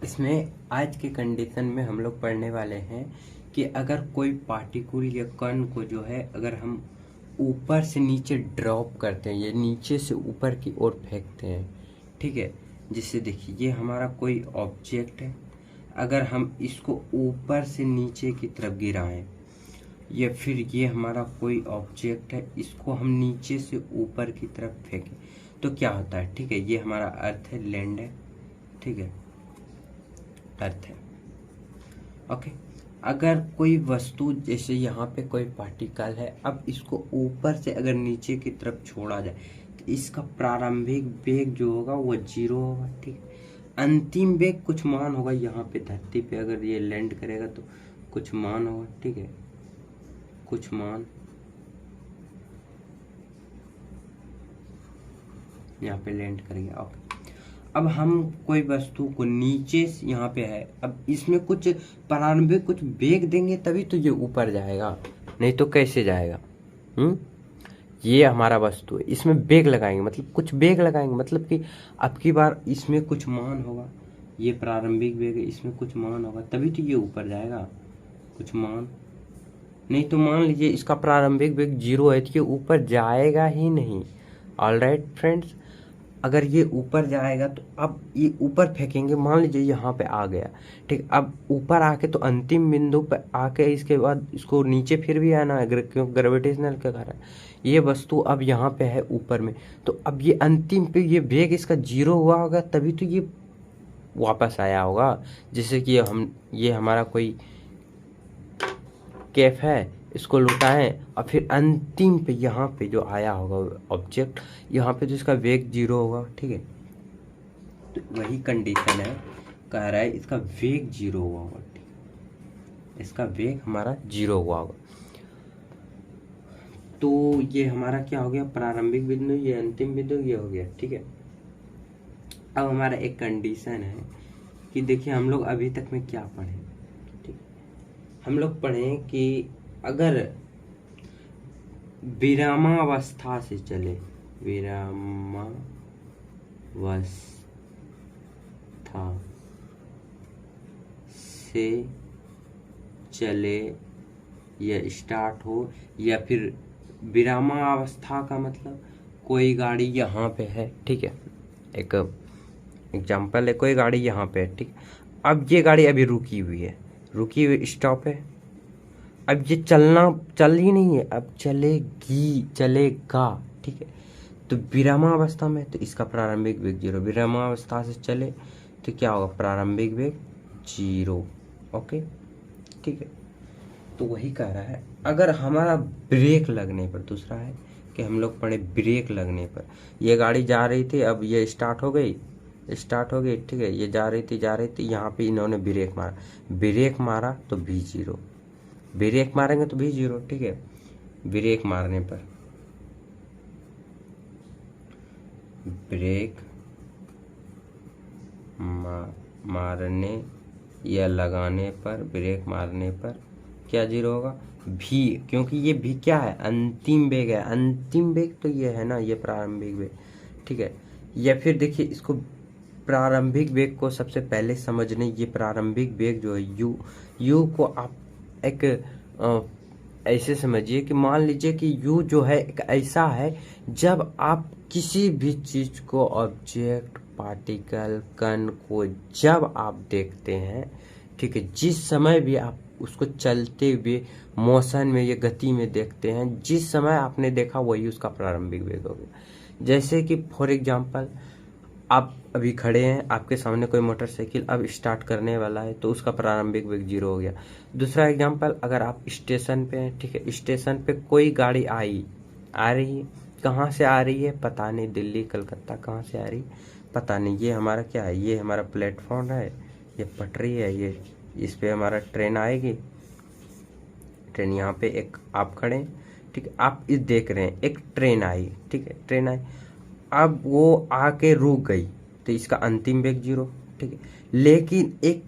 इसमें आज के कंडीशन में हम लोग पढ़ने वाले हैं कि अगर कोई पार्टिकल या कण को जो है अगर हम ऊपर से नीचे ड्रॉप करते हैं या नीचे से ऊपर की ओर फेंकते हैं, ठीक है। जिससे देखिए ये हमारा कोई ऑब्जेक्ट है, अगर हम इसको ऊपर से नीचे की तरफ गिराएं या फिर ये हमारा कोई ऑब्जेक्ट है, इसको हम नीचे से ऊपर की तरफ फेंकें तो क्या होता है, ठीक है। ये हमारा अर्थ है, लैंड है, ठीक है, अर्थ है, ओके। अगर कोई वस्तु जैसे यहाँ पे कोई पार्टिकल है, अब इसको ऊपर से अगर नीचे की तरफ छोड़ा जाए तो इसका प्रारंभिक वेग जो होगा वो 0 होगा, ठीक है। अंतिम वेग कुछ मान होगा, यहाँ पे धरती पे अगर ये लैंड करेगा तो कुछ मान होगा, ठीक है, कुछ मान यहाँ पे लैंड करेगा, ओके। अब हम कोई वस्तु को नीचे से यहाँ पे है, अब इसमें कुछ प्रारंभिक कुछ वेग देंगे तभी तो ये ऊपर जाएगा, नहीं तो कैसे जाएगा। ये हमारा वस्तु है, इसमें वेग लगाएंगे, मतलब कुछ वेग लगाएंगे, मतलब कि अब की बार इसमें कुछ मान होगा, ये प्रारंभिक वेग है, इसमें कुछ मान होगा तभी तो ये ऊपर जाएगा, कुछ मान। नहीं तो मान लीजिए इसका प्रारंभिक वेग 0 है तो ये ऊपर जाएगा ही नहीं। ऑलराइट फ्रेंड्स, अगर ये ऊपर जाएगा तो अब ये ऊपर फेंकेंगे, मान लीजिए यहाँ पे आ गया, ठीक। अब ऊपर आके तो अंतिम बिंदु पे आके इसके बाद इसको नीचे फिर भी आना है, क्योंकि ग्रेविटेशनल के कारण ये वस्तु अब यहाँ पे है ऊपर में, तो अब ये अंतिम पे ये वेग इसका 0 हुआ होगा तभी तो ये वापस आया होगा। जैसे कि ये हमारा कोई कैफ है, इसको लुटाएं और फिर अंतिम पे यहाँ पे जो आया होगा ऑब्जेक्ट, यहाँ पे तो इसका वेग 0 होगा, ठीक है। तो वही कंडीशन है, कह रहा है इसका वेग 0 हुआ होगा, ठीक, इसका वेग हमारा 0 हुआ होगा। तो ये हमारा क्या हो गया, प्रारंभिक बिंदु, ये अंतिम बिंदु, ये हो गया, ठीक है। अब हमारा एक कंडीशन है कि देखिए हम लोग अभी तक में क्या पढ़े, ठीक, हम लोग पढ़े कि अगर विरामावस्था से चले, विरामावस्था से चले या स्टार्ट हो, या फिर विरामावस्था का मतलब कोई गाड़ी यहाँ पे है, ठीक है, एक एग्जाम्पल है, कोई गाड़ी यहाँ पे है, ठीक। अब ये गाड़ी अभी रुकी हुई है, रुकी हुई स्टॉप है, अब ये चल ही नहीं है, अब चलेगा, ठीक है। तो विरामावस्था में तो इसका प्रारंभिक वेग 0, विरामावस्था से चले तो क्या होगा, प्रारंभिक वेग 0, ओके, ठीक है। तो वही कह रहा है, अगर हमारा ब्रेक लगने पर, दूसरा है कि हम लोग पढ़े ब्रेक लगने पर, ये गाड़ी जा रही थी, अब ये स्टार्ट हो गई, ठीक है, ये जा रही थी, यहाँ पे इन्होंने ब्रेक मारा तो भी 0, ब्रेक मारेंगे तो भी 0, ठीक है। ब्रेक मारने पर, ब्रेक मारने या लगाने पर, ब्रेक मारने पर क्या 0 होगा, भी, क्योंकि ये भी क्या है, अंतिम वेग है, अंतिम वेग तो ये है ना, ये प्रारंभिक वेग, ठीक है। या फिर देखिए इसको प्रारंभिक वेग को सबसे पहले समझने, ये प्रारंभिक वेग जो है यू को आप एक ऐसे समझिए कि मान लीजिए कि यू जो है एक ऐसा है, जब आप किसी भी चीज को, ऑब्जेक्ट, पार्टिकल, कण को जब आप देखते हैं, ठीक है, जिस समय भी आप उसको चलते हुए मोशन में या गति में देखते हैं, जिस समय आपने देखा वही उसका प्रारंभिक वेग हो गया। जैसे कि फॉर एग्जांपल आप अभी खड़े हैं, आपके सामने कोई मोटरसाइकिल अब स्टार्ट करने वाला है तो उसका प्रारंभिक वेग 0 हो गया। दूसरा एग्जांपल, अगर आप स्टेशन पे हैं, ठीक है, स्टेशन पे कोई गाड़ी आ रही है, कहाँ से आ रही है पता नहीं, दिल्ली, कलकत्ता, कहाँ से आ रही पता नहीं। ये हमारा क्या है, ये हमारा प्लेटफॉर्म है, ये पटरी है, ये इस पे हमारा ट्रेन आएगी, ट्रेन यहाँ पे एक आप खड़े हैं, ठीक है, आप इस देख रहे हैं, एक ट्रेन आई, ठीक है, ट्रेन आई, अब वो आके रुक गई तो इसका अंतिम वेग 0, ठीक है। लेकिन एक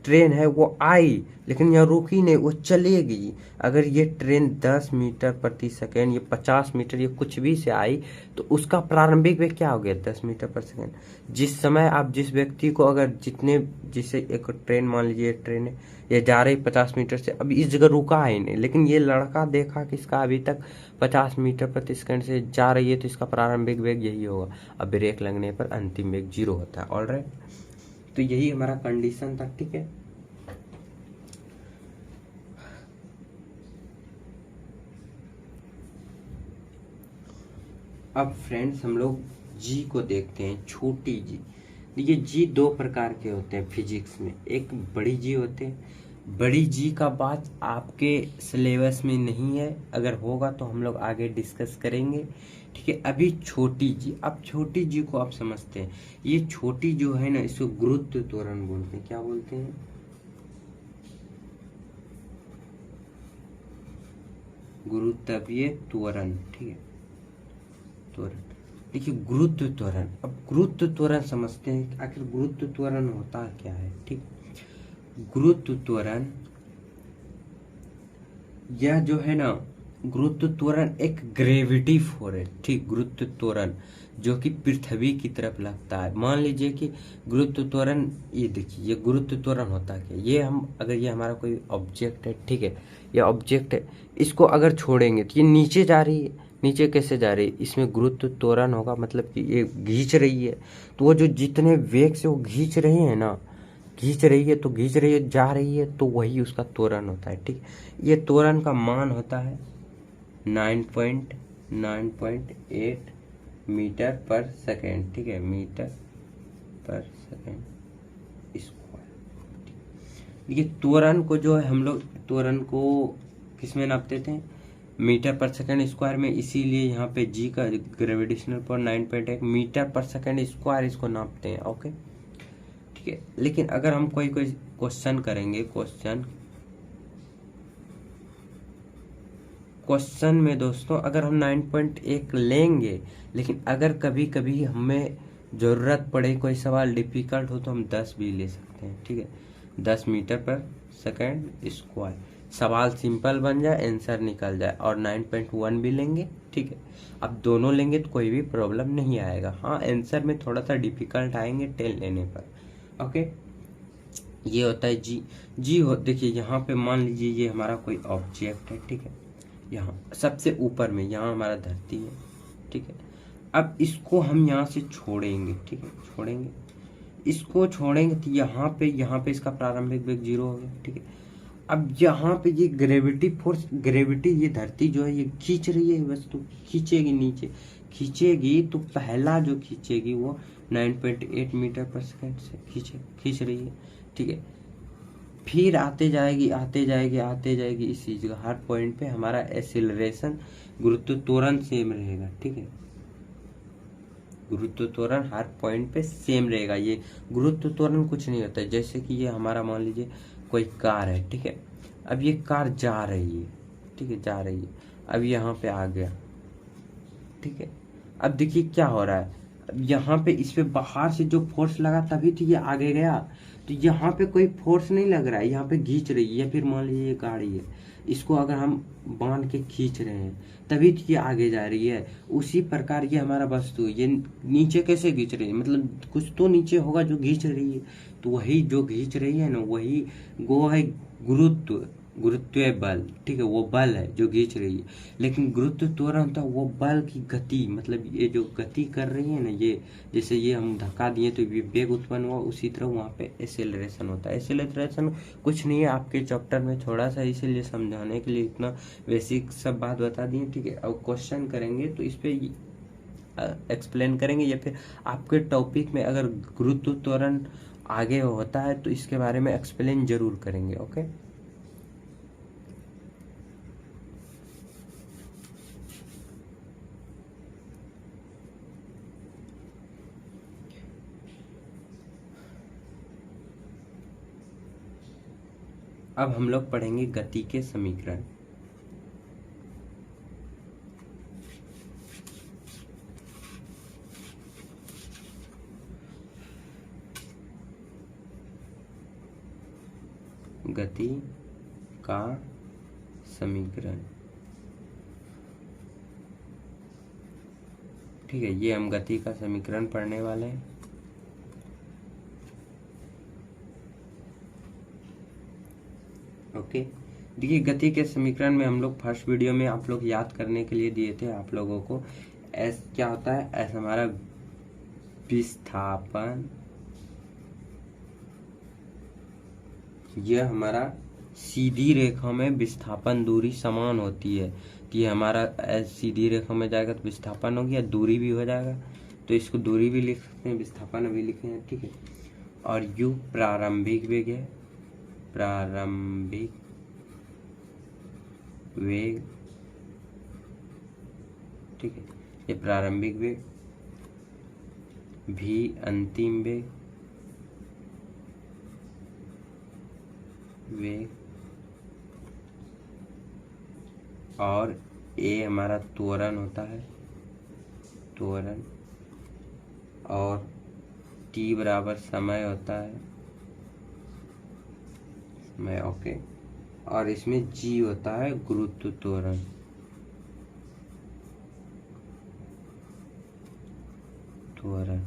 ट्रेन है वो आई, लेकिन यहाँ रुकी नहीं, वो चलेगी। अगर ये ट्रेन 10 मीटर प्रति सेकेंड, ये 50 मीटर, ये कुछ भी से आई, तो उसका प्रारंभिक वेग क्या हो गया? 10 मीटर पर सेकेंड। जिस समय आप जिस व्यक्ति को अगर जितने, जिसे एक ट्रेन मान लीजिए, ट्रेन है ये जा रही 50 मीटर से, अब इस जगह रुका है नहीं, लेकिन ये लड़का देखा कि इसका अभी तक 50 मीटर प्रति सेकेंड से जा रही है, तो इसका प्रारंभिक वेग यही होगा। अब ब्रेक लगने पर अंतिम वेग 0 होता है। ऑलराइट, तो यही हमारा कंडीशन था। ठीक है, अब फ्रेंड्स हम लोग जी को देखते हैं, छोटी जी। ये जी दो प्रकार के होते हैं फिजिक्स में, एक बड़ी जी होते हैं। बड़ी जी का बात आपके सिलेबस में नहीं है, अगर होगा तो हम लोग आगे डिस्कस करेंगे। ठीक है, अभी छोटी जी, अब छोटी जी को आप समझते हैं। ये छोटी जो है ना, इसको गुरुत्व त्वरण बोलते हैं। क्या बोलते हैं? गुरुत्वीय त्वरण। ठीक है, त्वरण। देखिए गुरुत्व त्वरण, अब गुरुत्व त्वरण समझते हैं कि आखिर गुरुत्व त्वरण होता क्या है। ठीक, गुरुत्व त्वरण यह जो है ना, गुरुत्व त्वरण एक ग्रेविटी फोर्स है। ठीक, गुरुत्व त्वरण जो कि पृथ्वी की तरफ लगता है। मान लीजिए कि गुरुत्व त्वरण, ये देखिए ये गुरुत्व त्वरण होता है क्या, ये हम अगर ये हमारा कोई ऑब्जेक्ट है, ठीक है, ये ऑब्जेक्ट है, इसको अगर छोड़ेंगे तो ये नीचे जा रही है। नीचे कैसे जा रही है? इसमें गुरुत्व त्वरण होगा, मतलब कि ये खींच रही है। तो वो जो जितने वेग से वो खींच रही है ना, खींच रही है तो खींच रही है, जा रही है, तो वही उसका त्वरण होता है। ठीक, ये त्वरण का मान होता है 9.8 मीटर पर सेकेंड। ठीक है, मीटर पर सेकेंड स्क्वायर। ये त्वरण को जो है हम लोग त्वरण को किस में नापते थे? मीटर पर सेकेंड स्क्वायर में, इसीलिए यहाँ पे जी का ग्रेविटेशनल पावर 9.8 मीटर पर सेकेंड स्क्वायर इसको नापते हैं। ओके, ठीक है, लेकिन अगर हम कोई कोई क्वेश्चन करेंगे, क्वेश्चन में दोस्तों अगर हम 9.1 लेंगे, लेकिन अगर कभी कभी हमें ज़रूरत पड़े, कोई सवाल डिफिकल्ट हो, तो हम 10 भी ले सकते हैं। ठीक है, 10 मीटर पर सेकेंड स्क्वायर, सवाल सिंपल बन जाए, आंसर निकल जाए। और 9.1 भी लेंगे, ठीक है, अब दोनों लेंगे तो कोई भी प्रॉब्लम नहीं आएगा। हाँ, आंसर में थोड़ा सा डिफिकल्ट आएंगे 10 लेने पर। ओके, ये होता है जी। जी हो, देखिए यहाँ पे मान लीजिए ये हमारा कोई ऑब्जेक्ट है। ठीक है, यहाँ सबसे ऊपर में, यहाँ हमारा धरती है। ठीक है, अब इसको हम यहाँ से छोड़ेंगे। ठीक है, छोड़ेंगे, इसको छोड़ेंगे तो यहाँ पे इसका प्रारंभिक वेग 0 हो गया। ठीक है, अब यहाँ पे ये ग्रेविटी फोर्स, ग्रेविटी, ये धरती जो है ये खींच रही है वस्तु, खींचेगी नीचे, खींचेगी तो पहला जो खींचेगी वो 9.8 मीटर पर सेकेंड से खींच रही है। ठीक है, फिर आते जाएगी आते जाएगी आते जाएगी, इसी जगह हर पॉइंट पे हमारा एक्सीलरेशन, गुरुत्व त्वरण सेम रहेगा। ठीक है, गुरुत्व त्वरण हर पॉइंट पे सेम रहेगा। ये गुरुत्व त्वरण कुछ नहीं होता है, जैसे कि ये हमारा मान लीजिए कोई कार है। ठीक है, अब ये कार जा रही है। ठीक है, जा रही है, अब यहाँ पे आ गया। ठीक है, अब देखिए क्या हो रहा है, अब यहाँ पे इस पे बाहर से जो फोर्स लगा तभी तो ये आगे गया। तो यहाँ पे कोई फोर्स नहीं लग रहा है, यहाँ पे खींच रही है। या फिर मान लीजिए ये गाड़ी है, इसको अगर हम बांध के खींच रहे हैं तभी तो ये आगे जा रही है। उसी प्रकार ये हमारा वस्तु है, ये नीचे कैसे खींच रही है, मतलब कुछ तो नीचे होगा जो खींच रही है। तो वही जो खींच रही है ना, वही वो है गुरुत्व, गुरुत्वीय बल। ठीक है, वो बल है जो खींच रही है। लेकिन गुरुत्व त्वरण होता है वो बल की गति, मतलब ये जो गति कर रही है ना, ये जैसे ये हम धक्का दिए तो ये वेग उत्पन्न हुआ, उसी तरह वहाँ पे एक्सेलरेशन होता है। एक्सेलरेशन कुछ नहीं है, आपके चैप्टर में थोड़ा सा, इसीलिए समझाने के लिए इतना बेसिक सब बात बता दिए। ठीक है, अब क्वेश्चन करेंगे तो इस पर एक्सप्लेन करेंगे, या फिर आपके टॉपिक में अगर गुरुत्व त्वरण आगे होता है तो इसके बारे में एक्सप्लेन जरूर करेंगे। ओके, अब हम लोग पढ़ेंगे गति के समीकरण। गति का समीकरण। ठीक है, ये हम गति का समीकरण पढ़ने वाले हैं। ओके, देखिए गति के समीकरण में हम लोग फर्स्ट वीडियो में आप लोग याद करने के लिए दिए थे आप लोगों को। एस क्या होता है? एस हमारा विस्थापन, यह हमारा सीधी रेखा में विस्थापन दूरी समान होती है। कि हमारा एस सीधी रेखा में जाएगा तो विस्थापन हो गया, दूरी भी हो जाएगा, तो इसको दूरी भी लिख सकते हैं, विस्थापन भी लिखे हैं। ठीक है, और यू प्रारंभिक वेग है, प्रारंभिक वेग। ठीक है, ये प्रारंभिक वेग, भी अंतिम वेग, और ए हमारा त्वरण होता है, त्वरण, और टी बराबर समय होता है, समय। ओके, और इसमें जी होता है गुरुत्व त्वरण। त्वरण,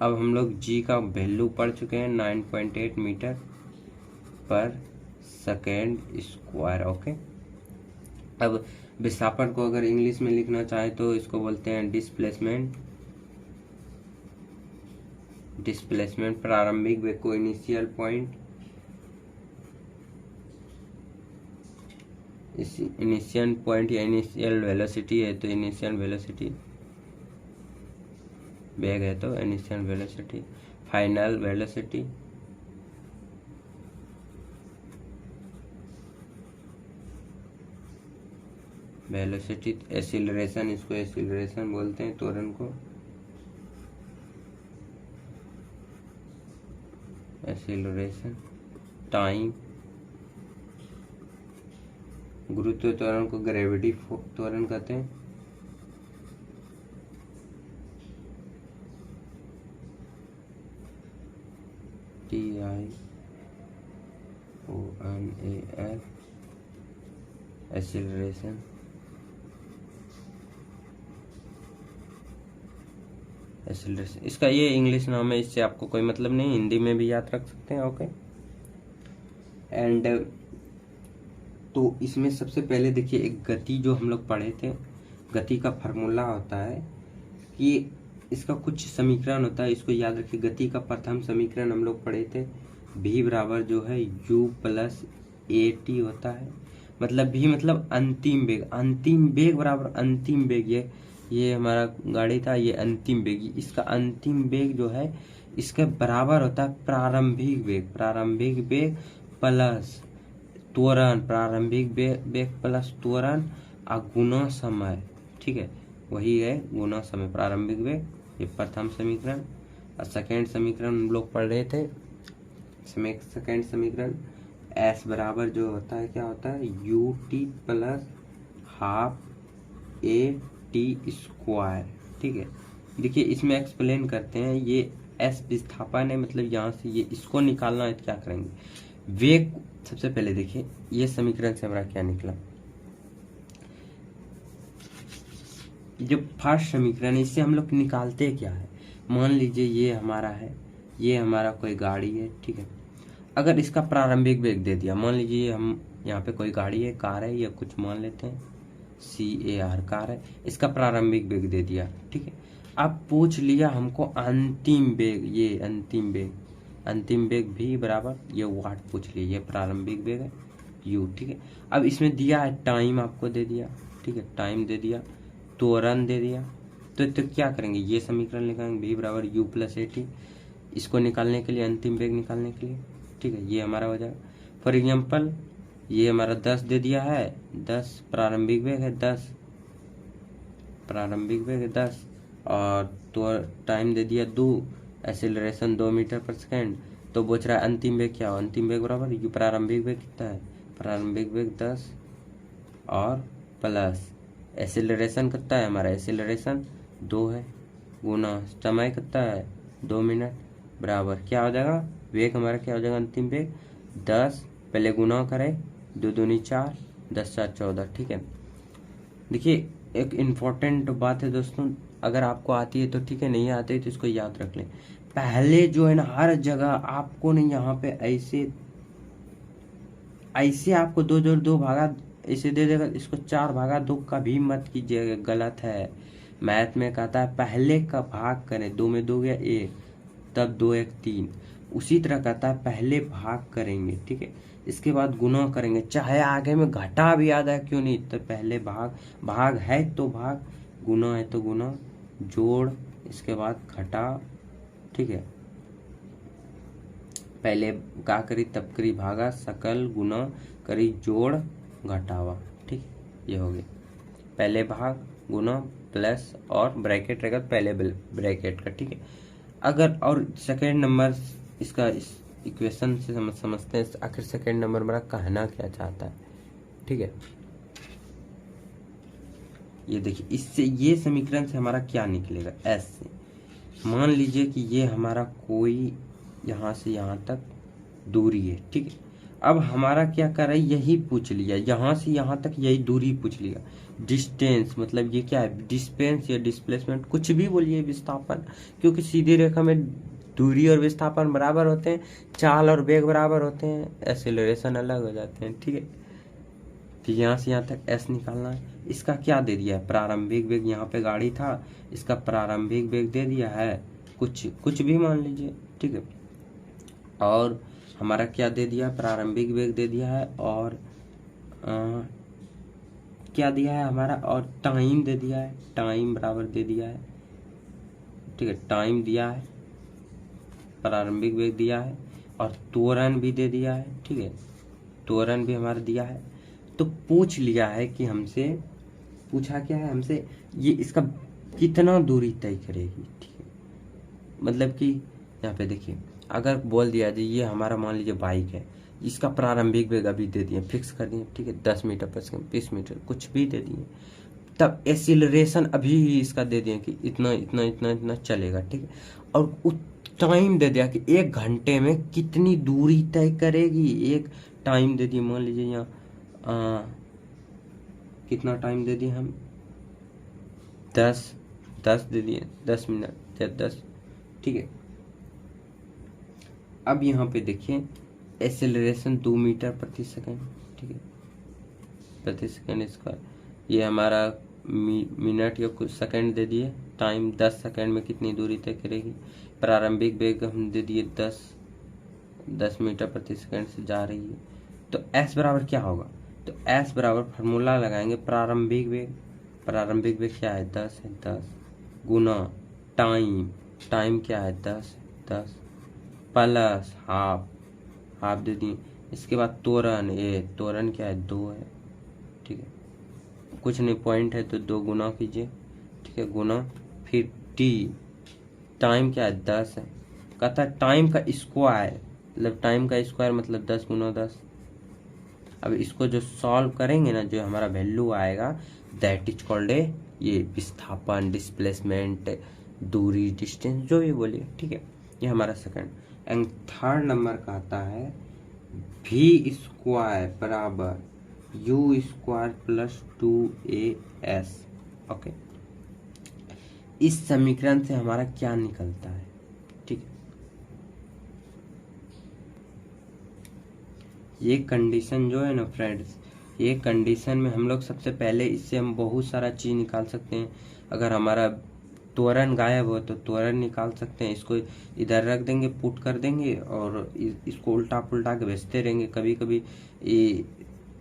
अब हम लोग जी का वैल्यू पढ़ चुके हैं 9.8 मीटर पर सेकेंड स्क्वायर। ओके, अब विस्थापन को अगर इंग्लिश में लिखना चाहे तो इसको बोलते हैं डिस्प्लेसमेंट। डिस्प्लेसमेंट, प्रारंभिक वेग को इनिशियल पॉइंट, इनिशियल पॉइंट या इनिशियल वेलोसिटी है तो इनिशियल वेलोसिटी, वेग है तो initial velocity, final velocity, velocity, acceleration, इसको एक्सीलरेशन बोलते हैं त्वरण को, एक्सीलरेशन, टाइम, गुरुत्व त्वरण को ग्रेविटी त्वरण कहते हैं, TIONAL, एक्सीलरेशन, एक्सीलरेशन। इसका ये इंग्लिश नाम है, इससे आपको कोई मतलब नहीं, हिंदी में भी याद रख सकते हैं। ओके, एंड तो इसमें सबसे पहले देखिए एक गति जो हम लोग पढ़े थे, गति का फार्मूला होता है कि इसका कुछ समीकरण होता है, इसको याद रखिए। गति का प्रथम समीकरण हम लोग पढ़े थे, v बराबर जो है u प्लस ए टी होता है। मतलब v मतलब अंतिम वेग, अंतिम वेग बराबर अंतिम वेग। ये हमारा गाड़ी था, ये अंतिम वेग, इसका अंतिम वेग जो है इसके बराबर होता है प्रारंभिक वेग। प्रारंभिक वेग प्लस त्वरण, प्रारंभिक वेग प्लस त्वरण गुना समय। ठीक है, वही है गुना समय, प्रारंभिक वेग। ये प्रथम समीकरण। और सेकेंड समीकरण हम लोग पढ़ रहे थे, सेकेंड समीकरण एस बराबर जो होता है क्या होता है, U T plus half A T square. ठीक है, देखिए इसमें एक्सप्लेन करते हैं। ये एस विस्थापन है, मतलब यहाँ से ये इसको निकालना है तो क्या करेंगे, वेग। सबसे पहले देखिए ये समीकरण से हमारा क्या निकला, जो फर्स्ट समीकरण है इससे हम लोग निकालते क्या है। मान लीजिए ये हमारा है, ये हमारा कोई गाड़ी है। ठीक है, अगर इसका प्रारंभिक वेग दे दिया, मान लीजिए हम यहाँ पे कोई गाड़ी है, कार है या कुछ मान लेते हैं, CAR कार है, इसका प्रारंभिक वेग दे दिया। ठीक है, अब पूछ लिया हमको अंतिम वेग, ये अंतिम वेग, अंतिम वेग भी बराबर ये वाट पूछ लिया, ये प्रारंभिक वेग है u। ठीक है, अब इसमें दिया है टाइम, आपको दे दिया। ठीक है, टाइम दे दिया, त्वरण दे दिया, तो क्या करेंगे, ये समीकरण लिखेंगे v बराबर u प्लस ए टी, इसको निकालने के लिए, अंतिम वेग निकालने के लिए। ठीक है, ये हमारा हो जाएगा। फॉर एग्जाम्पल ये हमारा 10 दे दिया है, 10 प्रारंभिक वेग है, 10 प्रारंभिक वेग है 10, और तो टाइम दे दिया 2, एक्सीलरेशन 2 मीटर पर सेकेंड। तो पूछ रहा है अंतिम वेग क्या हो, अंतिम वेग बराबर यू प्रारंभिक वेग कितना है, प्रारंभिक वेग 10 और प्लस एक्सीलरेशन कितना है हमारा, एक्सीलरेशन 2 है, गुना समय कितना है 2 मिनट, बराबर क्या हो जाएगा वेग हमारा क्या हो जाएगा, अंतिम वेग 10, पहले गुना करें, 2 दूनी 4, 10 4 14। ठीक है, देखिए एक इम्पॉर्टेंट बात है दोस्तों, अगर आपको आती है तो ठीक है, नहीं आती है तो इसको याद रख लें। पहले जो है ना हर जगह आपको नहीं, यहाँ पे ऐसे ऐसे आपको 2 जोड़ 2 भागा ऐसे दे देगा, इसको 4 भागा 2 का भी मत कीजिएगा, गलत है। मैथ में कहता है पहले का भाग करें, 2 में 2 गया 1, तब 2 1 3। उसी तरह कहता है पहले भाग करेंगे, ठीक है, इसके बाद गुना करेंगे, चाहे आगे में घटा भी आ जाए क्यों नहीं, तो पहले भाग है तो भाग, गुना है तो गुना, जोड़, इसके बाद घटा। ठीक है, पहले का करी तब करी भागा, सकल गुना करी जोड़ घटावा। ठीक, ये हो गया पहले भाग गुना प्लस और ब्रैकेट रहेगा पहले ब्रैकेट का। ठीक है, अगर और सेकेंड नंबर इसका इस इक्वेशन से समझते हैं आखिर सेकेंड नंबर मेरा कहना क्या चाहता है। ठीक है, ये देखिए इससे ये समीकरण से हमारा क्या निकलेगा, एस से मान लीजिए कि ये हमारा कोई यहाँ से यहाँ तक दूरी है। ठीक है, अब हमारा क्या कर रहा है, यही पूछ लिया, यहाँ से यहाँ तक यही दूरी पूछ लिया। डिस्टेंस मतलब ये क्या है, डिस्टेंस या डिस्प्लेसमेंट कुछ भी बोलिए, विस्थापन, क्योंकि सीधी रेखा में दूरी और विस्थापन बराबर होते हैं, चाल और वेग बराबर होते हैं, एक्सेलरेशन अलग हो जाते हैं। ठीक है, कि यहाँ से यहाँ तक एस निकालना है। इसका क्या दे दिया है, प्रारंभिक वेग, यहाँ पे गाड़ी था, इसका प्रारंभिक वेग दे दिया है कुछ भी मान लीजिए। ठीक है, और हमारा क्या दे दिया, प्रारंभिक वेग दे दिया है, और क्या दिया है हमारा, और टाइम दे दिया है, टाइम बराबर दे दिया है। ठीक है, टाइम दिया है, प्रारंभिक वेग दिया है, और त्वरण भी दे दिया है। ठीक है, त्वरण भी हमारा दिया है। तो पूछ लिया है कि हमसे, पूछा क्या है हमसे, ये इसका कितना दूरी तय करेगी। ठीक है, मतलब कि यहाँ पे देखिए अगर बोल दिया जी ये हमारा मान लीजिए बाइक है, इसका प्रारंभिक वेग अभी दे दिए, फिक्स कर दिए। ठीक है, 10 मीटर पर सेकंड, 20 मीटर कुछ भी दे दिए, तब एक्सीलरेशन अभी ही इसका दे दिए कि इतना इतना इतना इतना चलेगा। ठीक है, और टाइम दे दिया कि 1 घंटे में कितनी दूरी तय करेगी, एक टाइम दे दिए, मान लीजिए यहाँ कितना टाइम दे दिए हम, 10 दे दिए, 10 मिनट या 10। ठीक है, अब यहाँ पे देखिए एक्सेलरेशन 2 मीटर प्रति सेकंड। ठीक है, प्रति सेकंड स्क्वायर, ये हमारा मिनट या कुछ सेकंड दे दिए, टाइम 10 सेकंड में कितनी दूरी तय करेगी, प्रारंभिक वेग हम दे दिए 10 मीटर प्रति सेकंड से जा रही है। तो एस बराबर क्या होगा, तो एस बराबर फार्मूला लगाएंगे, प्रारंभिक वेग क्या है 10 है, 10 गुना टाइम क्या है 10 प्लस हाफ दे दिए, इसके बाद त्वरण क्या है 2 है। ठीक है, कुछ नहीं पॉइंट है तो 2 गुना कीजिए। ठीक है, गुना फिर टाइम क्या है 10 है, कहता है टाइम का स्क्वायर, मतलब टाइम का स्क्वायर मतलब 10 गुना 10। अब इसको जो सॉल्व करेंगे ना, जो हमारा वैल्यू आएगा दैट इज कॉल्ड ए ये विस्थापन, डिस्प्लेसमेंट, दूरी, डिस्टेंस, जो भी बोलिए। ठीक है, ये हमारा सेकंड। एंड थर्ड नंबर कहता है v स्क्वायर बराबर u square plus 2as। Okay, इस समीकरण से हमारा क्या निकलता है। ठीक है, ये कंडीशन जो है ना फ्रेंड्स, ये कंडीशन में हम लोग सबसे पहले इससे हम बहुत सारा चीज निकाल सकते हैं। अगर हमारा त्वरण गायब हो तो त्वरण निकाल सकते हैं, इसको इधर रख देंगे, पुट कर देंगे, और इसको उल्टा पुल्टा के भेजते रहेंगे। कभी कभी ये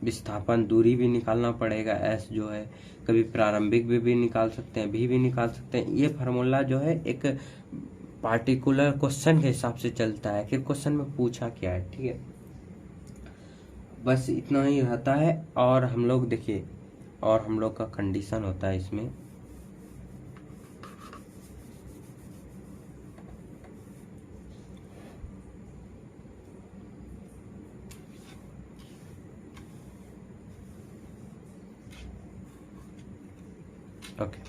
विस्थापन दूरी भी निकालना पड़ेगा, एस जो है, कभी प्रारंभिक भी निकाल सकते हैं, भी निकाल सकते हैं। ये फार्मूला जो है एक पार्टिकुलर क्वेश्चन के हिसाब से चलता है, फिर क्वेश्चन में पूछा क्या है। ठीक है, बस इतना ही रहता है। और हम लोग देखिए, और हम लोग का कंडीशन होता है इसमें, ओके,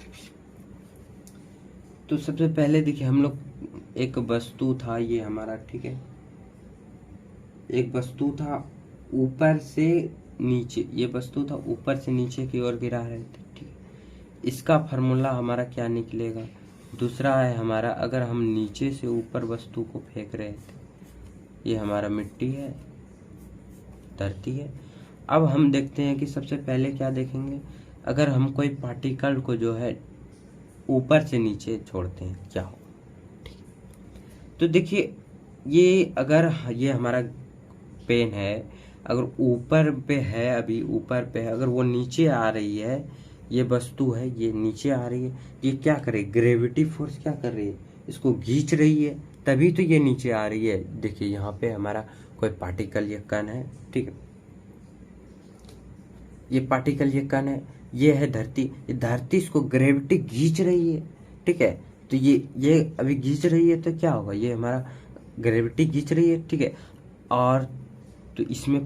तो सबसे पहले देखिए हम लोग एक वस्तु था ये हमारा, ठीक है, एक वस्तु था ऊपर से नीचे, ये वस्तु था ऊपर से नीचे की ओर गिरा रहे थे, ठीक है। इसका फार्मूला हमारा क्या निकलेगा। दूसरा है हमारा, अगर हम नीचे से ऊपर वस्तु को फेंक रहे थे, ये हमारा मिट्टी है, धरती है। अब हम देखते हैं कि सबसे पहले क्या देखेंगे, अगर हम कोई पार्टिकल को जो है ऊपर से नीचे छोड़ते हैं क्या होगा, ठीक है। तो देखिए ये अगर ये हमारा पेन है, अगर ऊपर पे है, अभी ऊपर पे है, अगर वो नीचे आ रही है, ये वस्तु है ये नीचे आ रही है, ये क्या करे, ग्रेविटी फोर्स क्या कर रही है, इसको खींच रही है, तभी तो ये नीचे आ रही है। देखिए यहाँ पे हमारा कोई पार्टिकल, ये कण है, ठीक है, ये पार्टिकल, ये कण है, ये है धरती, ये धरती इसको ग्रेविटी खींच रही है, ठीक है। तो ये अभी खींच रही है तो क्या होगा, ये हमारा ग्रेविटी खींच रही है, ठीक है। और तो इसमें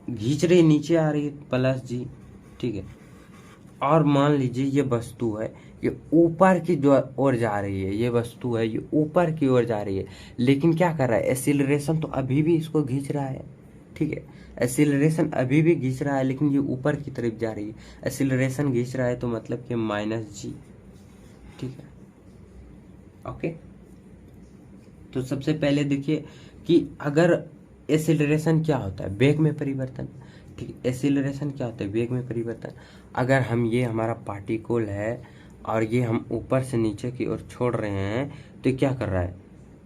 खींच रही, नीचे आ रही है प्लस जी, ठीक है। और मान लीजिए ये वस्तु है, ये ऊपर की जो ओर जा रही है, ये वस्तु है ये ऊपर की ओर जा रही है, लेकिन क्या कर रहा है, एक्सीलरेशन तो अभी भी इसको खींच रहा है, ठीक है। एक्सीलरेशन अभी भी खींच रहा है, लेकिन ये ऊपर की तरफ जा रही है, एक्सीलरेशन खींच रहा है तो मतलब कि माइनस जी, ठीक है, ओके। तो सबसे पहले देखिए कि अगर एक्सीलरेशन क्या होता है, वेग में परिवर्तन, ठीक है। एक्सीलरेशन क्या होता है, वेग में परिवर्तन। अगर हम, ये हमारा पार्टिकल है और ये हम ऊपर से नीचे की ओर छोड़ रहे हैं, तो क्या कर रहा है,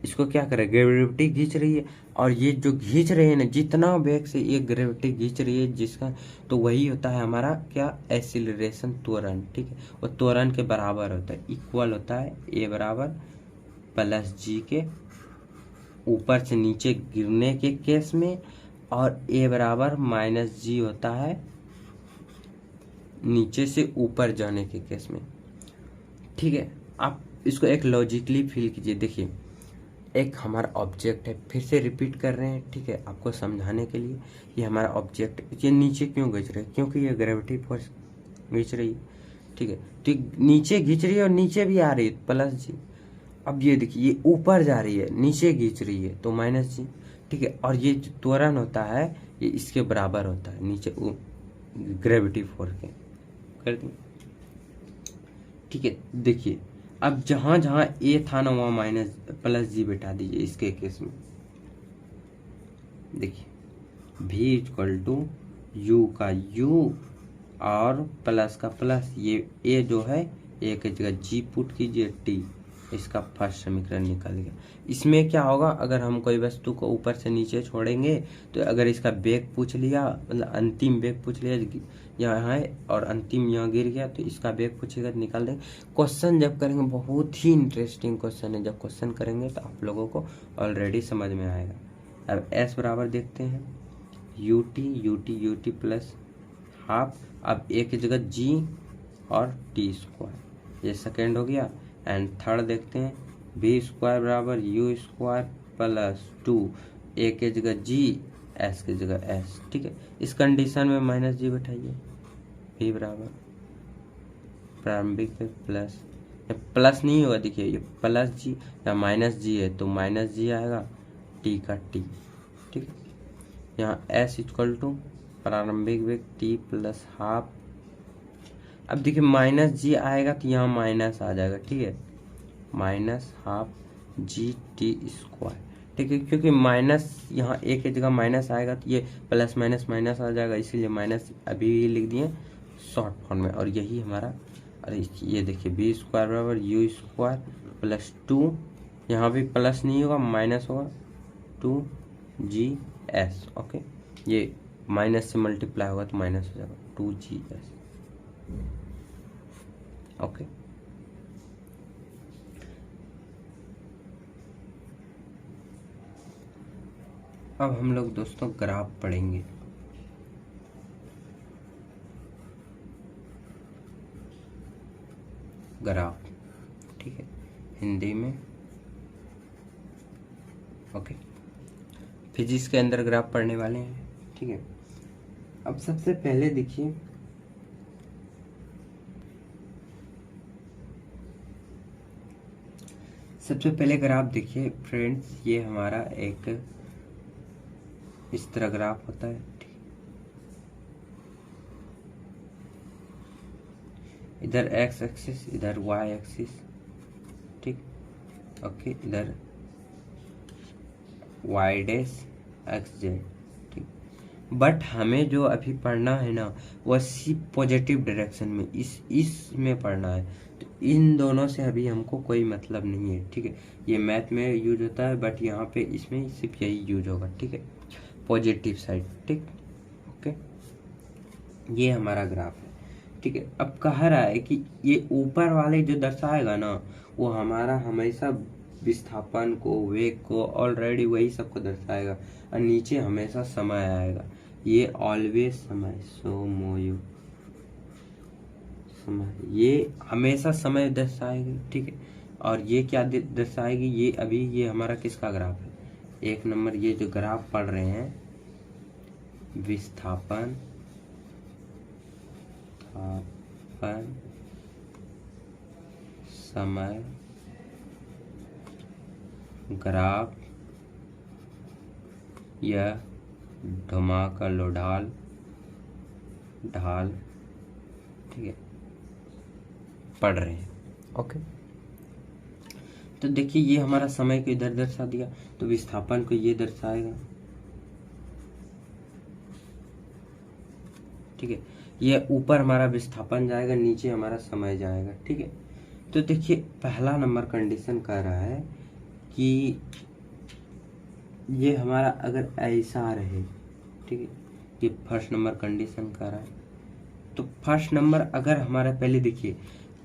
इसको क्या कर रहा है, ग्रेविटी खींच रही है। और ये जो खींच रहे हैं ना, जितना वेग से ये ग्रेविटी खींच रही है जिसका, तो वही होता है हमारा क्या, एक्सीलरेशन, त्वरण, ठीक है। और त्वरण के बराबर होता है, इक्वल होता है ए बराबर प्लस जी के ऊपर से नीचे गिरने के केस में, और ए बराबर माइनस जी होता है नीचे से ऊपर जाने के केस में, ठीक है। आप इसको एक लॉजिकली फील कीजिए। देखिए एक हमारा ऑब्जेक्ट है, फिर से रिपीट कर रहे हैं, ठीक है, आपको समझाने के लिए। ये हमारा ऑब्जेक्ट, ये नीचे क्यों खींच रहा है, क्योंकि ये ग्रेविटी फोर्स खींच रही है, ठीक है। तो नीचे खींच रही है और नीचे भी आ रही है प्लस जी। अब ये देखिए ये ऊपर जा रही है, नीचे खींच रही है तो माइनस जी, ठीक है। और ये जो त्वरण होता है ये इसके बराबर होता है, नीचे ग्रेविटी फोर्स के, कर दी, ठीक है। देखिए अब जहां जहां ए था ना, वहां माइनस प्लस जी बैठा दीजिए इसके केस में। देखिए v इक्वल टू यू का यू और प्लस का प्लस, ये ए जो है ए की जगह जी पुट कीजिए, टी, इसका फर्स्ट समीकरण निकल गया। इसमें क्या होगा, अगर हम कोई वस्तु को ऊपर से नीचे छोड़ेंगे, तो अगर इसका वेग पूछ लिया, मतलब अंतिम वेग पूछ लिया यहाँ है और अंतिम यहाँ गिर गया, तो इसका वेग पूछेगा तो निकाल देंगे। क्वेश्चन जब करेंगे, बहुत ही इंटरेस्टिंग क्वेश्चन है, जब क्वेश्चन करेंगे तो आप लोगों को ऑलरेडी समझ में आएगा। अब एस बराबर देखते हैं, यू टी प्लस हाफ, अब ए की जगह जी और टी स्क्वायर, ये सेकेंड हो गया। एंड थर्ड देखते हैं, बी स्क्वायर बराबर यू स्क्वायर प्लस 2, ए के जगह जी, एस की जगह एस, ठीक है। इस कंडीशन में माइनस जी बैठाइए, बी बराबर प्रारंभिक पे प्लस, प्लस नहीं होगा, देखिए ये प्लस जी या माइनस जी है तो माइनस जी आएगा, टी का टी, ठीक है। यहाँ एस इक्वल टू प्रारंभिक वेग टी प्लस हाफ। अब देखिए माइनस जी आएगा तो यहाँ माइनस आ जाएगा, ठीक है, minus half G T square, ठीक है। क्योंकि माइनस यहाँ एक की जगह माइनस आएगा तो ये प्लस माइनस माइनस आ जाएगा, इसीलिए माइनस अभी लिख दिए शॉर्ट फॉर्म में। और यही हमारा, अरे ये देखिए बी स्क्वायर बराबर यू स्क्वायर प्लस 2, यहाँ भी प्लस नहीं होगा माइनस होगा, 2GS, ओके। ये माइनस से मल्टीप्लाई होगा तो माइनस हो जाएगा 2GS, ओके। अब हम लोग दोस्तों ग्राफ पढ़ेंगे। ग्राफ, ठीक है, हिंदी में, ओके। फिजिक्स के अंदर ग्राफ पढ़ने वाले हैं, ठीक है। अब सबसे पहले देखिए, सबसे पहले ग्राफ देखिए फ्रेंड्स, ये हमारा एक इस तरह ग्राफ होता है। इधर एक्स एक्सिस, इधर वाई एक्सिस, ठीक। ओके, इधर वाई डैश एक्स जेड, ठीक। बट हमें जो अभी पढ़ना है ना वो सिर्फ पॉजिटिव डायरेक्शन में, इसमें पढ़ना है। तो इन दोनों से अभी हमको कोई मतलब नहीं है, ठीक है। ये मैथ में यूज होता है बट यहाँ पे इसमें सिर्फ यही यूज होगा, ठीक है, पॉजिटिव साइड, ठीक। ओके, ये हमारा ग्राफ है, ठीक है। अब कह रहा है कि ये ऊपर वाले जो दर्शाएगा ना वो हमारा हमेशा विस्थापन को, वेग को, ऑलरेडी वही सबको दर्शाएगा, और नीचे हमेशा समय आएगा। ये ऑलवेज समय, सो मोयू समय, ये हमेशा समय दर्शाएगी, ठीक है। और ये क्या दर्शाएगी, ये अभी ये हमारा किसका ग्राफ है, 1 नंबर। ये जो ग्राफ पढ़ रहे हैं विस्थापन समय ग्राफ या धमाका ढाल, ठीक है, पढ़ रहे हैं। ओके, तो देखिए ये हमारा समय को इधर दर्शा दिया, तो विस्थापन को ये दर्शाएगा, ठीक है। ये ऊपर हमारा विस्थापन जाएगा, नीचे हमारा समय जाएगा, ठीक है। तो देखिए पहला नंबर कंडीशन कह रहा है कि ये हमारा अगर ऐसा रहे, ठीक है, ये फर्स्ट नंबर कंडीशन कह रहा है। तो फर्स्ट नंबर अगर हमारा, पहले देखिए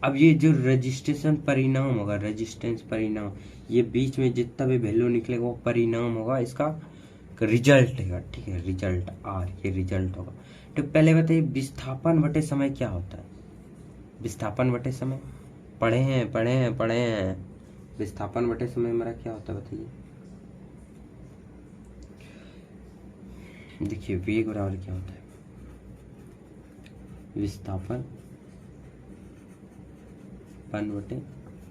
अब ये जो रजिस्ट्रेशन परिणाम होगा, रेजिस्टेंस परिणाम, ये बीच में जितना भी वैल्यू निकलेगा वो परिणाम होगा, इसका रिजल्ट है, ठीक है, रिजल्ट आर, ये रिजल्ट होगा। तो पहले बताइए विस्थापन बटे समय क्या होता है, विस्थापन बटे समय पढ़े हैं। विस्थापन बटे समय हमारा क्या होता है बताइए। देखिए वेग बराबर क्या होता है, विस्थापन पन बटे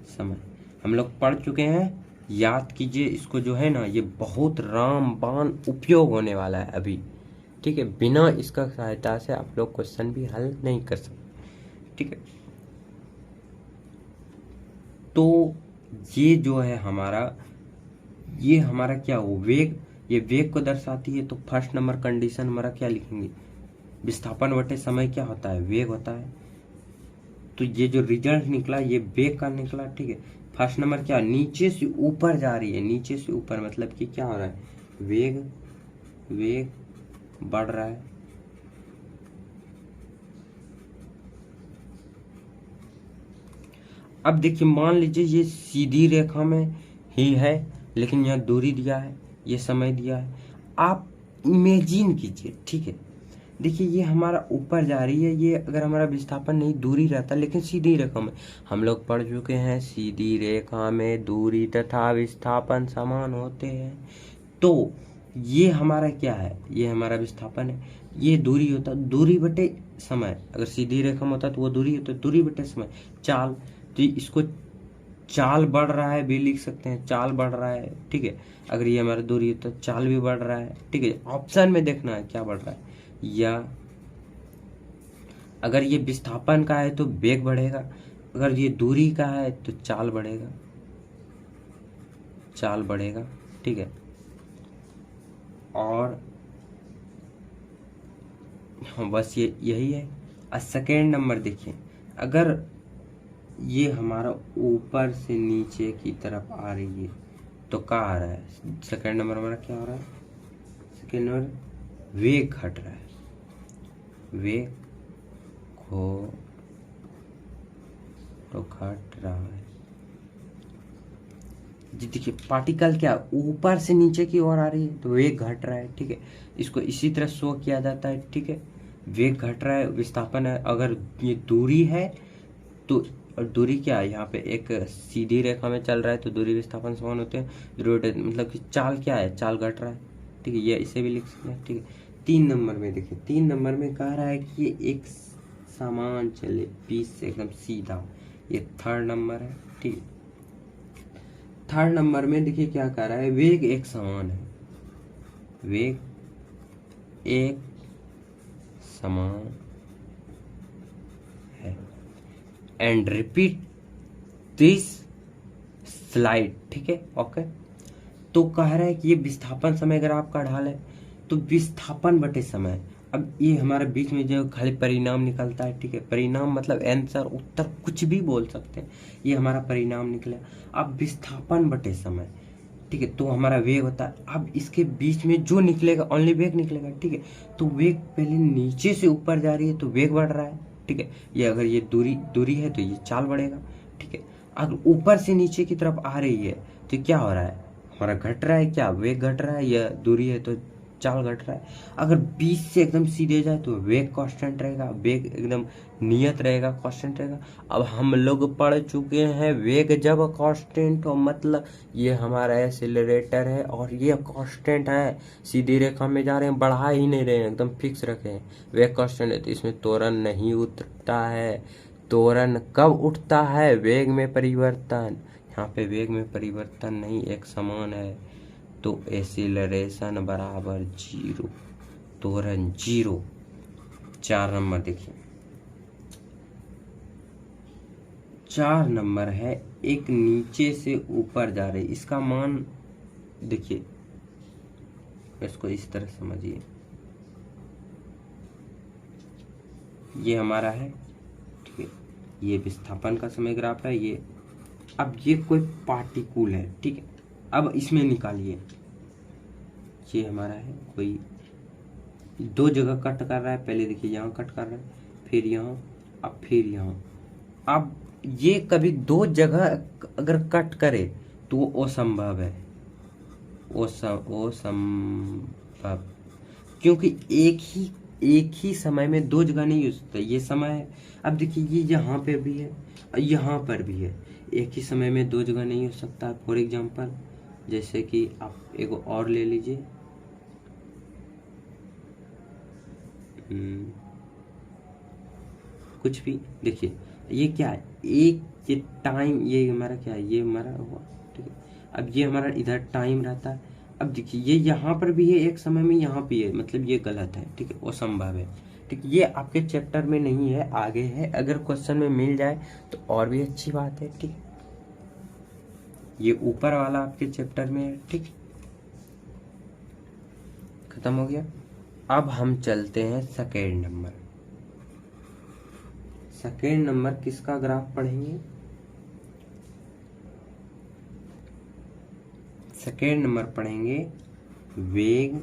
समय, हम लोग पढ़ चुके हैं, याद कीजिए इसको, जो है ना ये बहुत रामबाण उपयोग होने वाला है अभी, ठीक है। बिना इसका सहायता से आप लोग क्वेश्चन भी हल नहीं कर सकते, ठीक है। तो ये जो है हमारा, ये हमारा क्या हो, वेग, ये वेग को दर्शाती है। तो फर्स्ट नंबर कंडीशन हमारा क्या लिखेंगे, विस्थापन बटे समय क्या होता है, वेग होता है। तो ये जो रिजल्ट निकला ये वेग का निकला, ठीक है। फर्स्ट नंबर क्या, नीचे से ऊपर जा रही है, नीचे से ऊपर, मतलब कि क्या हो रहा है, वेग बढ़ रहा है, अब देखिए मान लीजिए ये सीधी रेखा में ही है, लेकिन यहाँ दूरी दिया है, ये समय दिया है, आप इमेजिन कीजिए, ठीक है। देखिए ये हमारा ऊपर जा रही है, ये अगर हमारा विस्थापन नहीं दूरी रहता, लेकिन सीधी रेखा में, हम लोग पढ़ चुके हैं सीधी रेखा में दूरी तथा विस्थापन समान होते हैं। तो ये हमारा क्या है, ये हमारा विस्थापन है, ये दूरी होता, दूरी बटे समय, अगर सीधी रेखा में होता तो वो दूरी होता, दूरी बटे समय, चाल। तो इसको चाल बढ़ रहा है भी लिख सकते हैं, चाल बढ़ रहा है, ठीक है। अगर ये हमारा दूरी है तो चाल भी बढ़ रहा है, ठीक है। ऑप्शन में देखना है क्या बढ़ रहा है, या अगर ये विस्थापन का है तो वेग बढ़ेगा, अगर ये दूरी का है तो चाल बढ़ेगा, ठीक है। और हाँ बस ये यही है। सेकेंड नंबर देखिए, अगर ये हमारा ऊपर से नीचे की तरफ आ रही है तो क्या आ रहा है, सेकेंड नंबर हमारा क्या हो रहा है, सेकेंड नंबर वेग घट रहा है, वेग तो घट रहा है जी। देखिए पार्टिकल क्या ऊपर से नीचे की ओर आ रही है तो वेग घट रहा है, ठीक है। इसको इसी तरह शो किया जाता है, ठीक है, वेग घट रहा है, विस्थापन है। अगर ये दूरी है तो, और दूरी क्या है, यहाँ पे एक सीधी रेखा में चल रहा है तो दूरी विस्थापन समान होते हैं, मतलब कि चाल क्या है, चाल घट रहा है, ठीक है, ये इसे भी लिख सकते हैं, ठीक है। 3 नंबर में देखिए, 3 नंबर में कह रहा है कि ये एक समान चले, बीच से एकदम सीधा, ये थर्ड नंबर है, ठीक है। थर्ड नंबर में देखिए क्या कह रहा है, वेग एक समान है, वेग एक समान है। एंड रिपीट दिस स्लाइड, ठीक है, ओके। तो कह रहा है कि ये विस्थापन समय ग्राफ का ढाल है, तो विस्थापन बटे समय। अब ये हमारे बीच में जो खाली परिणाम निकलता है, ठीक है, परिणाम मतलब आंसर, उत्तर, कुछ भी बोल सकते हैं, ये हमारा परिणाम निकला। अब विस्थापन बटे समय, ठीक है, तो हमारा वेग होता है। अब इसके बीच में जो निकलेगा ओनली वेग निकलेगा, ठीक है। तो वेग पहले नीचे से ऊपर जा रही है तो वेग बढ़ रहा है, ठीक है। ये अगर ये दूरी है तो ये चाल बढ़ेगा, ठीक है। अगर ऊपर से नीचे की तरफ आ रही है तो क्या हो रहा है, हमारा घट रहा है, क्या वेग घट रहा है, या दूरी है तो चाल घट रहा है। अगर बीच से एकदम सीधे जाए तो वेग कांस्टेंट रहेगा, वेग एकदम नियत रहेगा, कांस्टेंट रहेगा। अब हम लोग पढ़ चुके हैं वेग जब कांस्टेंट हो मतलब ये हमारा एक्सीलरेटर है और ये कांस्टेंट है, सीधी रेखा में जा रहे हैं, बढ़ा ही नहीं रहे हैं, एकदम फिक्स रखे हैं, वेग कांस्टेंट है, तो इसमें त्वरण नहीं उठता है। त्वरण कब उठता है, वेग में परिवर्तन। यहाँ पे वेग में परिवर्तन नहीं, एक समान है, तो एक्सीलरेशन बराबर 0, त्वरण 0। 4 नंबर देखिए, 4 नंबर है एक नीचे से ऊपर जा रही, इसका मान देखिए, इसको इस तरह समझिए, ये हमारा है, ठीक है, ये विस्थापन का समय ग्राफ है ये। अब ये कोई पार्टिकल है, ठीक है, अब इसमें निकालिए, ये हमारा है कोई, दो जगह कट कर रहा है, पहले देखिए यहाँ कट कर रहा है, फिर यहाँ, अब फिर यहाँ। अब ये कभी दो जगह अगर कट करे तो वो असंभव है, असंभव, क्योंकि एक ही समय में दो जगह नहीं हो सकता, ये समय है। अब देखिए ये यहाँ पे भी है, यहाँ पर भी है, एक ही समय में दो जगह नहीं हो सकता। फॉर एग्जाम्पल जैसे कि आप एक और ले लीजिए, कुछ भी, देखिए ये क्या है, एक ये टाइम, ये हमारा क्या है, ये हमारा हुआ, ठीक है। अब ये हमारा इधर टाइम रहता है। अब देखिए ये यहाँ पर भी है एक समय में, यहाँ भी है, मतलब ये गलत है, ठीक है, वो संभव है, ठीक है। ये आपके चैप्टर में नहीं है, आगे है, अगर क्वेश्चन में मिल जाए तो और भी अच्छी बात है, ठीक है। ये ऊपर वाला आपके चैप्टर में है, ठीक, खत्म हो गया। अब हम चलते हैं सेकेंड नंबर। सेकेंड नंबर किसका ग्राफ पढ़ेंगे, सेकेंड नंबर पढ़ेंगे वेग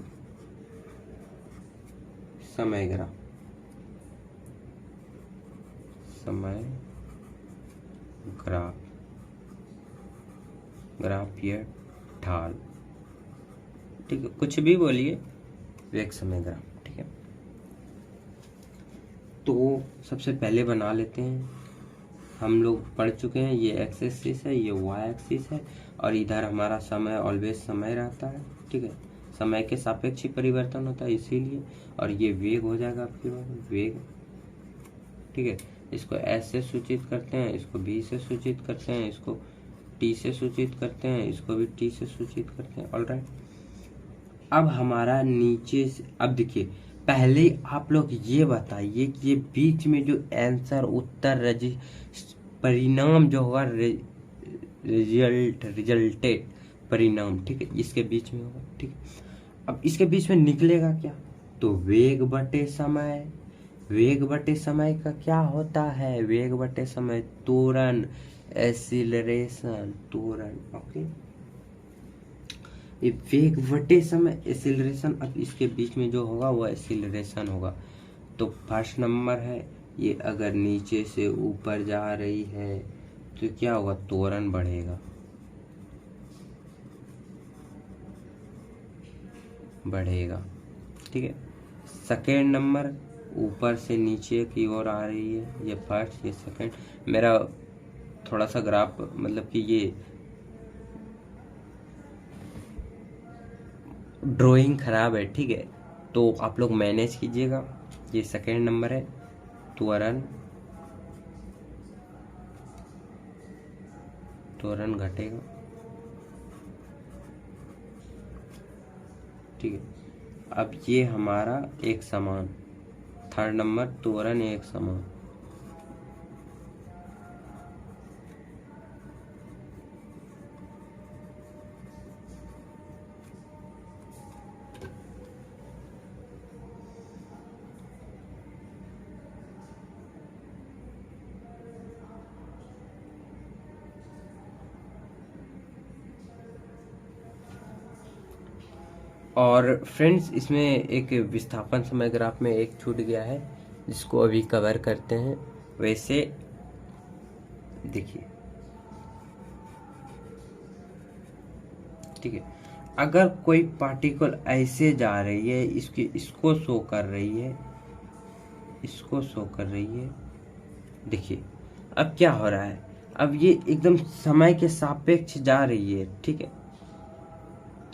समय ग्राफ, समय ग्राफ, ग्राफ ये ढाल, ठीक है, कुछ भी बोलिए, वेग समय ग्राफ, ठीक है। तो सबसे पहले बना लेते हैं, हम लोग पढ़ चुके हैं, ये एक्स एक्सिस है, ये वाई एक्सिस है, और इधर हमारा समय ऑलवेज समय रहता है, ठीक है, समय के सापेक्ष ही परिवर्तन होता है इसीलिए। और ये वेग हो जाएगा आपके पास, वेग, ठीक है। इसको एस से सूचित करते हैं, इसको बी से सूचित करते हैं, इसको टी से सूचित करते हैं, इसको भी टी से सूचित करते हैं, ऑलराइट। अब हमारा नीचे से, अब देखिए पहले आप लोग ये बताइए कि ये बीच में जो आंसर, उत्तर, परिणाम जो होगा, रिजल्टेड परिणाम, ठीक है, इसके बीच में होगा, ठीक है। अब इसके बीच में निकलेगा क्या, तो वेग बटे समय। वेग बटे समय का क्या होता है, वेग बटे समय त्वरण, एक्सीलरेशन, त्वरण, ओके। ये वेग बटे समय एक्सीलरेशन, अब इसके बीच में जो होगा वो एक्सीलरेशन होगा। तो फर्स्ट नंबर है, ये अगर नीचे से ऊपर जा रही है तो क्या होगा, त्वरण बढ़ेगा, बढ़ेगा, ठीक है। सेकेंड नंबर ऊपर से नीचे की ओर आ रही है, ये फर्स्ट, ये सेकेंड। मेरा थोड़ा सा ग्राफ मतलब कि ये ड्राइंग खराब है, ठीक है, तो आप लोग मैनेज कीजिएगा। ये सेकेंड नंबर है, त्वरण, त्वरण घटेगा, ठीक है। अब ये हमारा एक समान, थर्ड नंबर त्वरण एक समान। और फ्रेंड्स इसमें एक विस्थापन समय ग्राफ में एक छूट गया है जिसको अभी कवर करते हैं। वैसे देखिए, ठीक है, अगर कोई पार्टिकल ऐसे जा रही है, इसको शो कर रही है, इसको शो कर रही है। देखिए अब क्या हो रहा है, अब ये एकदम समय के सापेक्ष जा रही है, ठीक है,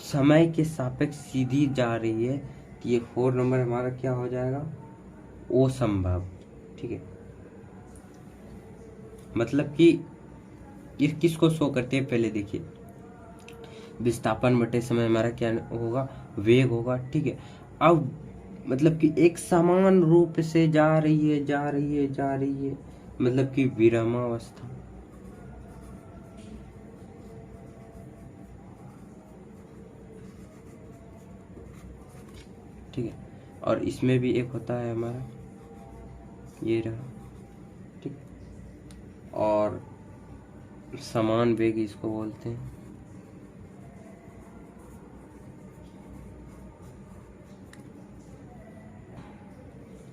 समय के सापेक्ष सीधी जा रही है। तो ये 4 नंबर हमारा क्या हो जाएगा, ओ संभव, ठीक है। मतलब कि ये किसको शो करते हैं, पहले देखिए, विस्थापन बटे समय हमारा क्या होगा, वेग होगा, ठीक है। अब मतलब कि एक समान रूप से जा रही है, जा रही है, जा रही है, मतलब कि विरामावस्था, ठीक है। और इसमें भी एक होता है हमारा, ये रहा, ठीक, और समान वेग इसको बोलते हैं।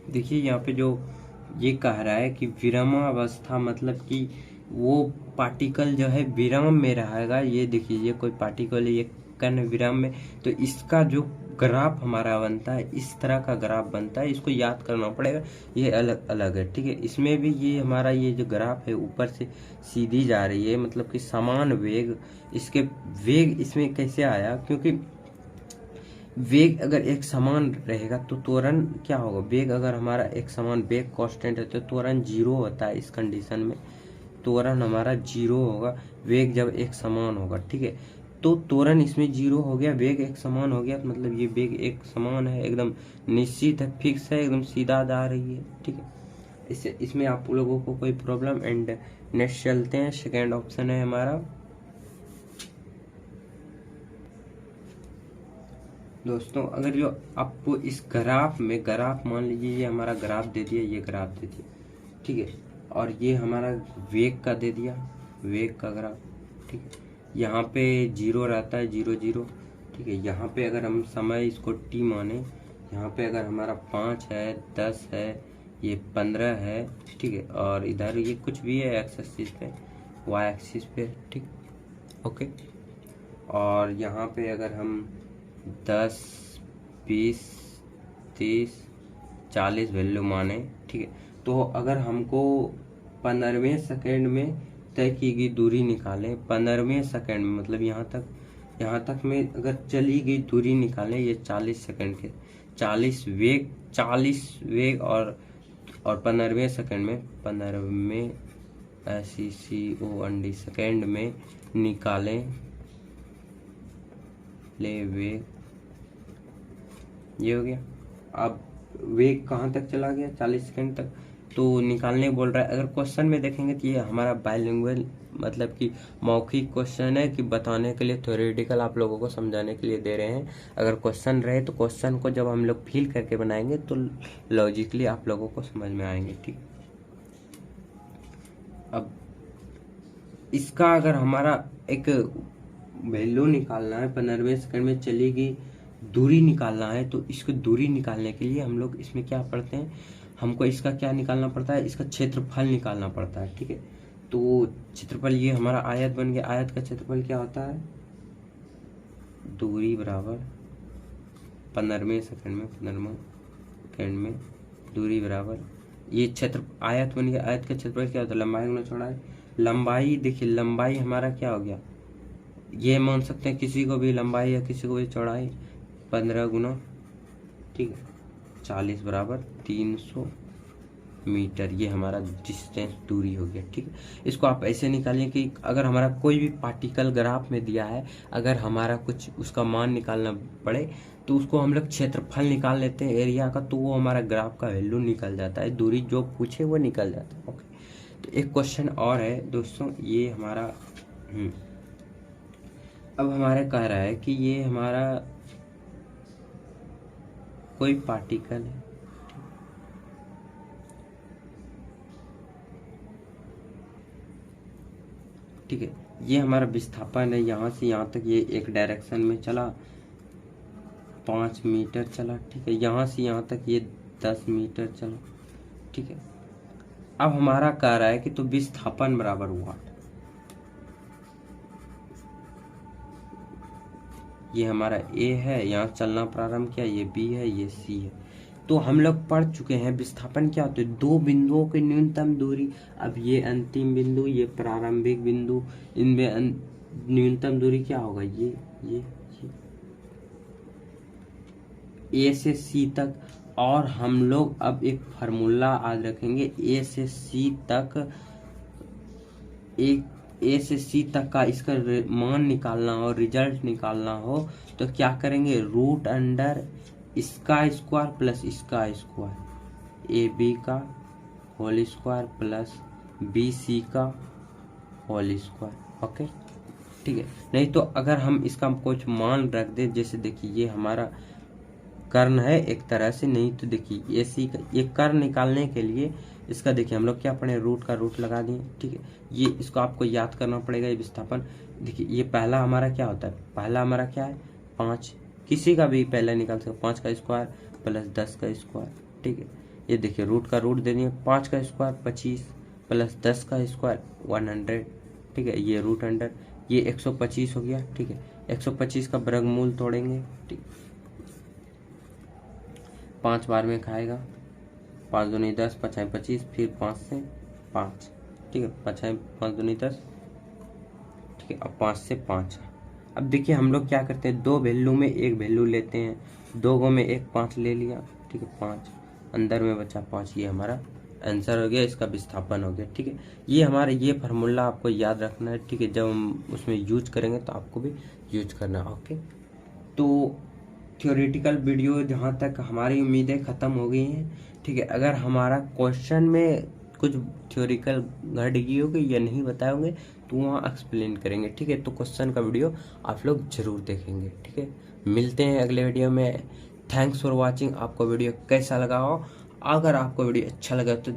देखिए यहाँ पे जो ये कह रहा है कि विरामावस्था, मतलब कि वो पार्टिकल जो है विराम में रहेगा। ये देखिए, ये कोई पार्टिकल है, ये कण विराम में, तो इसका जो ग्राफ हमारा बनता है, इस तरह का ग्राफ बनता है, इसको याद करना पड़ेगा। ये अलग अलग है, ठीक है। इसमें भी ये हमारा ये जो ग्राफ है ऊपर से सीधी जा रही है, मतलब कि समान वेग। इसके वेग इसमें कैसे आया, क्योंकि वेग अगर एक समान रहेगा तो त्वरण क्या होगा, वेग अगर हमारा एक समान, वेग कांस्टेंट है तो त्वरण 0 होता है। इस कंडीशन में त्वरण हमारा 0 होगा, वेग जब एक समान होगा, ठीक है। तो त्वरण इसमें 0 हो गया, वेग एक समान हो गया, तो मतलब ये वेग एक समान है, एकदम निश्चित है, फिक्स है, एकदम सीधा जा रही है, ठीक है। इससे इसमें आप लोगों को कोई प्रॉब्लम। एंड नेक्स्ट चलते हैं, सेकेंड ऑप्शन है हमारा दोस्तों, अगर जो आपको इस ग्राफ में, ग्राफ मान लीजिए ये हमारा ग्राफ दे दिया, ये ग्राफ दे दिया, ठीक है, और ये हमारा वेग का दे दिया, वेग का ग्राफ, ठीक है। यहाँ पे 0 रहता है, 0 0, ठीक है। यहाँ पे अगर हम समय इसको t माने, यहाँ पे अगर हमारा 5 है, 10 है, ये 15 है, ठीक है, और इधर ये कुछ भी है एक्स एक्सिस पे, वाई एक्सिस पे, ठीक, ओके। और यहाँ पे अगर हम 10, 20, 30, 40 वैल्यू माने, ठीक है, तो अगर हमको 15वें सेकेंड में तय की गई दूरी निकालें, 15वें सेकेंड में, मतलब यहाँ तक में अगर चली गई दूरी निकालें, ये 40 सेकेंड के, 40 वेग और 15वें सेकेंड में, 15वें SECOND सेकेंड में निकालें ले वेग, ये हो गया। अब वेग कहाँ तक चला गया, 40 सेकेंड तक, तो निकालने बोल रहा है। अगर क्वेश्चन में देखेंगे तो ये हमारा बायलिंगुअल, मतलब कि मौखिक क्वेश्चन है, कि बताने के लिए, थ्योरेटिकल आप लोगों को समझाने के लिए दे रहे हैं। अगर क्वेश्चन रहे तो क्वेश्चन को जब हम लोग फिल करके बनाएंगे तो लॉजिकली आप लोगों को समझ में आएंगे, ठीक। अब इसका अगर हमारा एक वैल्यू निकालना है, 15वें सेकंड में चली गई दूरी निकालना है, तो इसको दूरी निकालने के लिए हम लोग इसमें क्या पढ़ते हैं, हमको इसका क्या निकालना पड़ता है, इसका क्षेत्रफल निकालना पड़ता है, ठीक है। तो क्षेत्रफल, ये हमारा आयत बन गया, आयत का क्षेत्रफल क्या होता है, दूरी बराबर 15वें सेकंड में, 15वें सेकंड में दूरी बराबर, ये क्षेत्र आयत बन गया। आयत का क्षेत्रफल क्या होता है, लंबाई गुना चौड़ाई। लंबाई, देखिए लंबाई हमारा क्या हो गया, ये मान सकते हैं किसी को भी लंबाई या किसी को भी चौड़ाई, 15 गुना, ठीक है, 40 बराबर 300 मीटर, ये हमारा डिस्टेंस दूरी हो गया। ठीक है, इसको आप ऐसे निकालिए कि अगर हमारा कोई भी पार्टिकल ग्राफ में दिया है, अगर हमारा कुछ उसका मान निकालना पड़े तो उसको हम लोग क्षेत्रफल निकाल लेते हैं एरिया का, तो वो हमारा ग्राफ का वैल्यू निकल जाता है, दूरी जो पूछे वो निकल जाता है। ओके, तो एक क्वेश्चन और है दोस्तों, ये हमारा अब हमारे कह रहा है कि ये हमारा कोई पार्टिकल है, ठीक है, ये हमारा विस्थापन है, यहाँ से यहाँ तक ये एक डायरेक्शन में चला 5 मीटर चला। ठीक है, यहाँ से यहाँ तक ये 10 मीटर चला। ठीक है, अब हमारा कह रहा है कि तो विस्थापन बराबर हुआ, ये हमारा ए है, यहाँ चलना प्रारंभ किया, ये बी है, ये सी है। तो हम लोग पढ़ चुके हैं विस्थापन क्या होता है, दो बिंदुओं की न्यूनतम दूरी। अब ये अंतिम बिंदु, ये प्रारंभिक बिंदु, इनमें न्यूनतम दूरी क्या होगा, ये ए से सी तक। और हम लोग अब एक फार्मूला आज रखेंगे, ए से सी तक, एक ए से सी तक का इसका मान निकालना हो, रिजल्ट निकालना हो, तो क्या करेंगे, रूट अंडर इसका स्क्वायर प्लस इसका स्क्वायर, ए बी का whole square plus B C का होल स्क्वायर। ओके, ठीक है। नहीं तो अगर हम इसका कुछ मान रख दे, जैसे देखिए ये हमारा कर्ण है एक तरह से, नहीं तो देखिए ए सी का ये कर्ण निकालने के लिए इसका देखिए हम लोग क्या पढ़े, रूट का रूट लगा दिए। ठीक है, ये इसको आपको याद करना पड़ेगा, ये विस्थापन। देखिए ये पहला हमारा क्या होता है, पहला हमारा क्या है 5, किसी का भी पहले निकाल सकते, 5 का स्क्वायर प्लस 10 का स्क्वायर। ठीक है, ये देखिए रूट का रूट दे दिए, 5 का स्क्वायर 25 प्लस 10 का स्क्वायर 100। ठीक है, ये रूट अंडर ये 125 हो गया। ठीक है, 125 का वर्गमूल तोड़ेंगे। ठीक, 5 बार में खाएगा, 5 दूनी 10, 5 25, फिर 5 से 5। ठीक है, 5 दूनी 10। ठीक है, अब 5 से 5। अब देखिए हम लोग क्या करते हैं, दो वैल्यू में एक वैल्यू लेते हैं, 2 गो में एक 5 ले लिया। ठीक है, 5 अंदर में बचा 5, ये हमारा आंसर हो गया, इसका विस्थापन हो गया। ठीक है, ये हमारा ये फार्मूला आपको याद रखना है। ठीक है, जब हम उसमें यूज करेंगे तो आपको भी यूज करना है। ओके, तो थ्योरेटिकल वीडियो जहाँ तक हमारी उम्मीदें ख़त्म हो गई हैं। ठीक है, अगर हमारा क्वेश्चन में कुछ थ्योरिकल घट गई होगी या नहीं बताए होंगे तो वहाँ एक्सप्लेन करेंगे। ठीक है, तो क्वेश्चन का वीडियो आप लोग जरूर देखेंगे। ठीक है, मिलते हैं अगले वीडियो में। Thanks for watching. आपको वीडियो कैसा लगा हो, अगर आपको वीडियो अच्छा लगा तो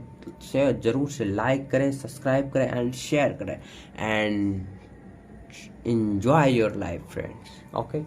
जरूर से लाइक करें, सब्सक्राइब करें एंड शेयर करें and enjoy your life friends. Okay.